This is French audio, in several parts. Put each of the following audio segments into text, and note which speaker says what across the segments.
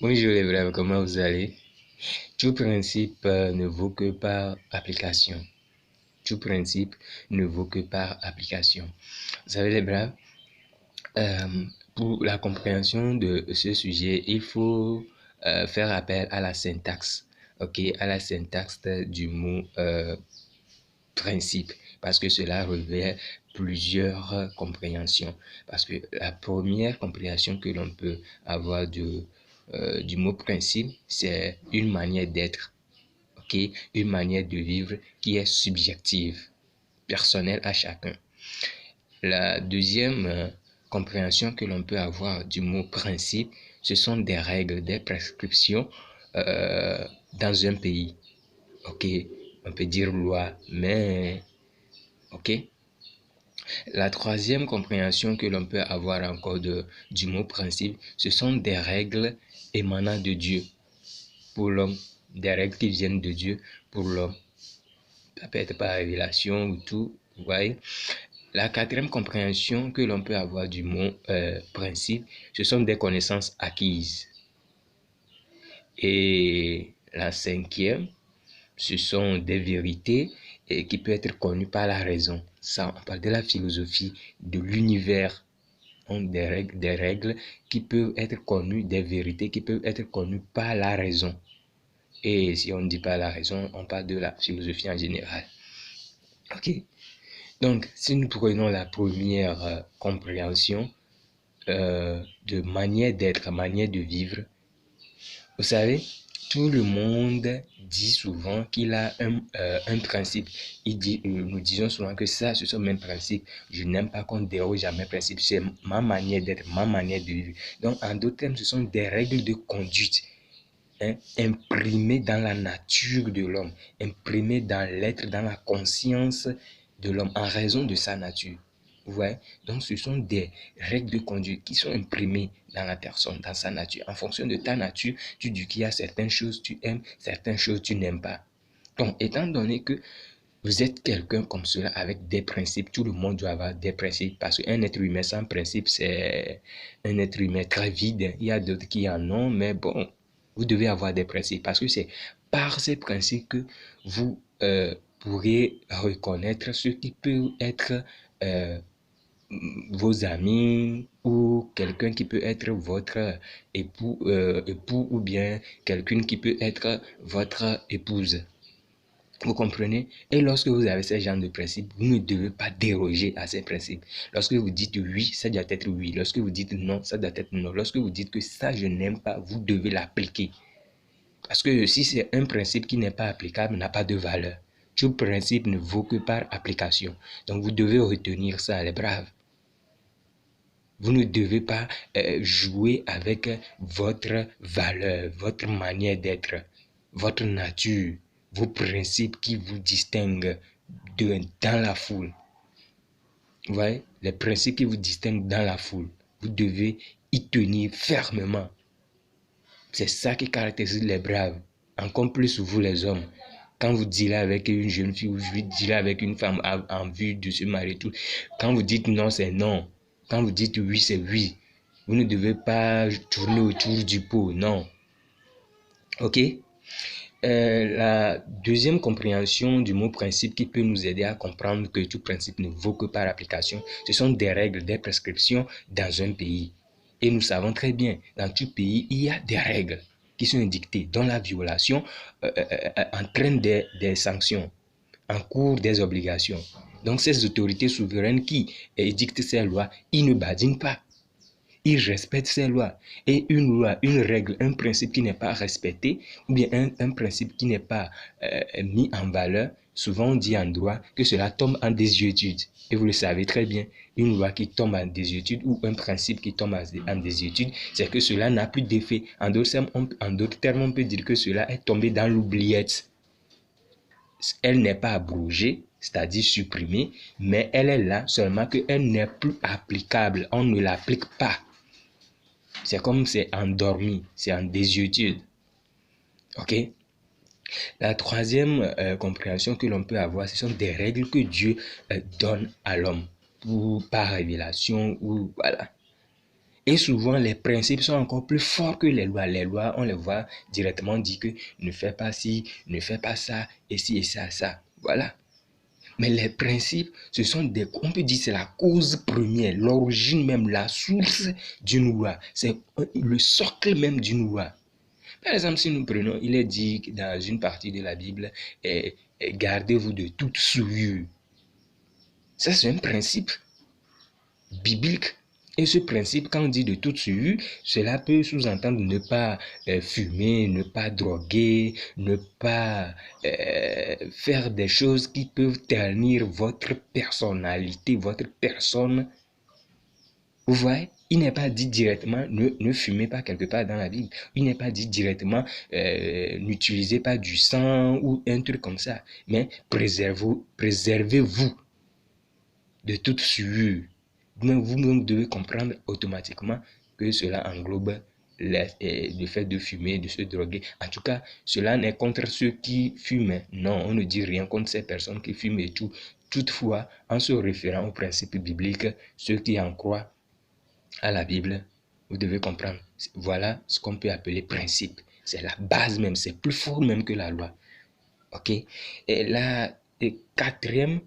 Speaker 1: Bonjour les brave, comment vous allez? Tout principe ne vaut que par application. Tout principe ne vaut que par application. Vous savez les braves, euh, pour la compréhension de ce sujet, il faut faire appel à la syntaxe, ok, à la syntaxe du mot principe, parce que cela revêt plusieurs compréhensions. Parce que la première compréhension que l'on peut avoir du mot principe, c'est une manière d'être, ok, une manière de vivre qui est subjective, personnelle à chacun. La deuxième compréhension que l'on peut avoir du mot principe, ce sont des règles, des prescriptions dans un pays. Ok, on peut dire loi, mais ok. La troisième compréhension que l'on peut avoir encore du mot principe, ce sont des règles émanant de Dieu pour l'homme, des règles qui viennent de Dieu pour l'homme. Ça peut être par révélation ou tout, vous voyez. La quatrième compréhension que l'on peut avoir du mot principe, ce sont des connaissances acquises. Et la cinquième, ce sont des vérités qui peuvent être connues par la raison. Ça, on parle de la philosophie, de l'univers. Donc, des règles qui peuvent être connues, des vérités qui peuvent être connues par la raison. Et si on ne dit pas la raison, on parle de la philosophie en général. Ok. Donc, si nous prenons la première compréhension de manière d'être, manière de vivre, vous savez, tout le monde dit souvent qu'il a un principe. Nous disons souvent que ça, ce sont mes principes. Je n'aime pas qu'on déroge à mes principes. C'est ma manière d'être, ma manière de vivre. Donc, en d'autres termes, ce sont des règles de conduite, hein, imprimées dans la nature de l'homme, imprimées dans l'être, dans la conscience de l'homme, en raison de sa nature. Ouais. Donc, ce sont des règles de conduite qui sont imprimées dans la personne, dans sa nature. En fonction de ta nature, tu dis qu'il y a certaines choses que tu aimes, certaines choses que tu n'aimes pas. Donc, étant donné que vous êtes quelqu'un comme cela avec des principes, tout le monde doit avoir des principes parce qu'un être humain sans principe, c'est un être humain très vide. Il y a d'autres qui en ont, mais bon, vous devez avoir des principes parce que c'est par ces principes que vous pourrez reconnaître ce qui peut être euh, vos amis ou quelqu'un qui peut être votre époux ou bien quelqu'un qui peut être votre épouse. Vous comprenez? Et lorsque vous avez ce genre de principe, vous ne devez pas déroger à ces principes. Lorsque vous dites oui, ça doit être oui. Lorsque vous dites non, ça doit être non. Lorsque vous dites que ça, je n'aime pas, vous devez l'appliquer. Parce que si c'est un principe qui n'est pas applicable, n'a pas de valeur. Tout principe ne vaut que par application. Donc vous devez retenir ça, les braves. Vous ne devez pas jouer avec votre valeur, votre manière d'être, votre nature, vos principes qui vous distinguent dans la foule. Vous voyez, les principes qui vous distinguent dans la foule, vous devez y tenir fermement. C'est ça qui caractérise les braves, encore plus vous les hommes. Quand vous dealez avec une jeune fille ou vous dealez avec une femme en vue de se marier, tout, quand vous dites non, c'est non. Quand vous dites oui, c'est oui. Vous ne devez pas tourner autour du pot, non. Ok? La deuxième compréhension du mot principe qui peut nous aider à comprendre que tout principe ne vaut que par application, ce sont des règles, des prescriptions dans un pays. Et nous savons très bien, dans tout pays, il y a des règles qui sont édictées, dont la violation entraîne des sanctions, encourt des obligations. Donc ces autorités souveraines qui édictent ces lois, ils ne badinent pas. Ils respectent ces lois. Et une loi, une règle, un principe qui n'est pas respecté, ou bien un principe qui n'est pas mis en valeur, souvent on dit en droit que cela tombe en désuétude. Et vous le savez très bien, une loi qui tombe en désuétude ou un principe qui tombe en désuétude, c'est que cela n'a plus d'effet. En d'autres termes, on peut dire que cela est tombé dans l'oubliette. Elle n'est pas abrogée, c'est-à-dire supprimée, mais elle est là seulement qu'elle n'est plus applicable. On ne l'applique pas. C'est comme c'est endormi, c'est en désuétude. Ok? La troisième compréhension que l'on peut avoir, ce sont des règles que Dieu donne à l'homme par révélation ou voilà. Et souvent, les principes sont encore plus forts que les lois. Les lois, on les voit directement dire que ne fais pas ci, ne fais pas ça, et ci et ça, ça. Voilà. Mais les principes, on peut dire c'est la cause première, l'origine même, la source d'une loi. C'est le socle même d'une loi. Par exemple, si nous prenons, il est dit dans une partie de la Bible, gardez-vous de toute souillure. Ça, c'est un principe biblique. Et ce principe, quand on dit de toute souillure, cela peut sous-entendre ne pas fumer, ne pas droguer, ne pas faire des choses qui peuvent ternir votre personnalité, votre personne. Vous voyez, il n'est pas dit directement ne fumez pas quelque part dans la Bible. Il n'est pas dit directement n'utilisez pas du sang ou un truc comme ça. Mais préservez-vous de toute souillure. Vous devez comprendre automatiquement que cela englobe le fait de fumer, de se droguer. En tout cas, cela n'est contre ceux qui fument. Non, on ne dit rien contre ces personnes qui fument et tout. Toutefois, en se référant aux principes bibliques, ceux qui en croient à la Bible, vous devez comprendre. Voilà ce qu'on peut appeler principe. C'est la base même, c'est plus fort même que la loi. Ok? Et la quatrième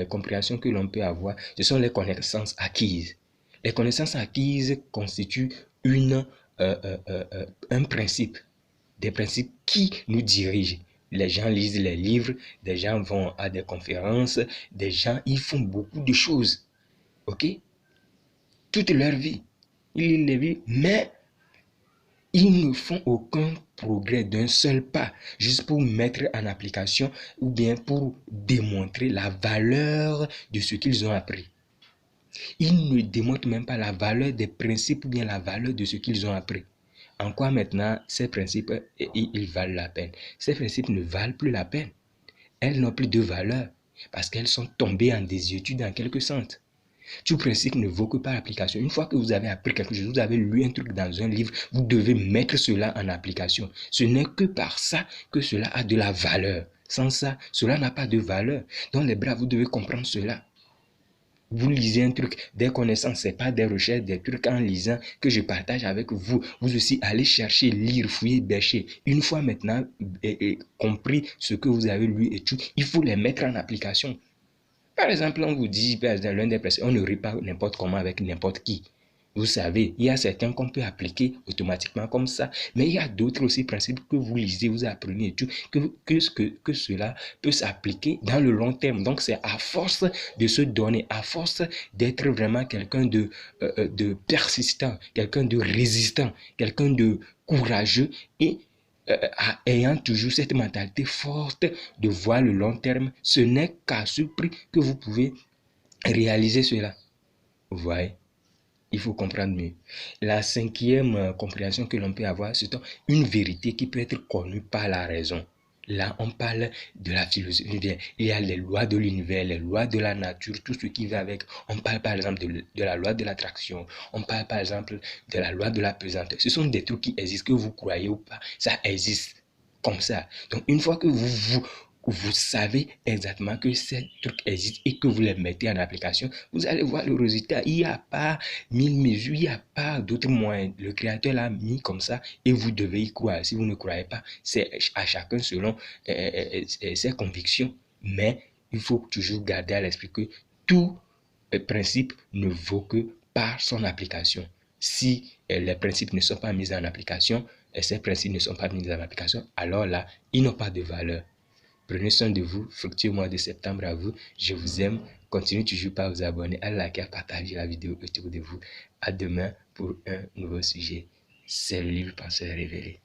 Speaker 1: compréhension que l'on peut avoir, ce sont les connaissances acquises. Les connaissances acquises constituent un principe, des principes qui nous dirigent. Les gens lisent les livres, des gens vont à des conférences, des gens, ils font beaucoup de choses. Ok? Toute leur vie. Ils lisent les livres, mais ils ne font aucun progrès d'un seul pas, juste pour mettre en application ou bien pour démontrer la valeur de ce qu'ils ont appris. Ils ne démontrent même pas la valeur des principes ou bien la valeur de ce qu'ils ont appris. En quoi maintenant ces principes, ils valent la peine? Ces principes ne valent plus la peine. Elles n'ont plus de valeur parce qu'elles sont tombées en désuétude en quelque sorte. Tout principe ne vaut que par application. Une fois que vous avez appris quelque chose, vous avez lu un truc dans un livre, vous devez mettre cela en application. Ce n'est que par ça que cela a de la valeur. Sans ça, cela n'a pas de valeur. Dans les bras, vous devez comprendre cela. Vous lisez un truc, des connaissances, ce n'est pas des recherches, des trucs en lisant que je partage avec vous. Vous aussi, allez chercher, lire, fouiller, bêcher. Une fois maintenant compris ce que vous avez lu et tout, il faut les mettre en application. Par exemple, on vous dit, l'un des principes, on ne rit pas n'importe comment avec n'importe qui. Vous savez, il y a certains qu'on peut appliquer automatiquement comme ça, mais il y a d'autres aussi principes que vous lisez, vous apprenez et tout, que cela peut s'appliquer dans le long terme. Donc, c'est à force de se donner, à force d'être vraiment quelqu'un de persistant, quelqu'un de résistant, quelqu'un de courageux et ayant toujours cette mentalité forte de voir le long terme, ce n'est qu'à ce prix que vous pouvez réaliser cela. Vous voyez, il faut comprendre mieux. La cinquième compréhension que l'on peut avoir, c'est une vérité qui peut être connue par la raison. Là, on parle de la philosophie. Il y a les lois de l'univers, les lois de la nature, tout ce qui va avec. On parle par exemple de la loi de l'attraction. On parle par exemple de la loi de la pesanteur. Ce sont des trucs qui existent, que vous croyez ou pas. Ça existe comme ça. Donc, une fois que vous savez exactement que ces trucs existent et que vous les mettez en application, vous allez voir le résultat. Il n'y a pas 1000 mesures, il n'y a pas d'autres moyens. Le Créateur l'a mis comme ça et vous devez y croire. Si vous ne croyez pas, c'est à chacun selon ses convictions. Mais il faut toujours garder à l'esprit que tout principe ne vaut que par son application. Si les principes ne sont pas mis en application, et ces principes ne sont pas mis en application, alors là, ils n'ont pas de valeur. Prenez soin de vous, fructueux mois de septembre à vous. Je vous aime. Continuez toujours par vous abonner, à liker, à partager la vidéo autour de vous. À demain pour un nouveau sujet. C'est le livre Penseur révélé.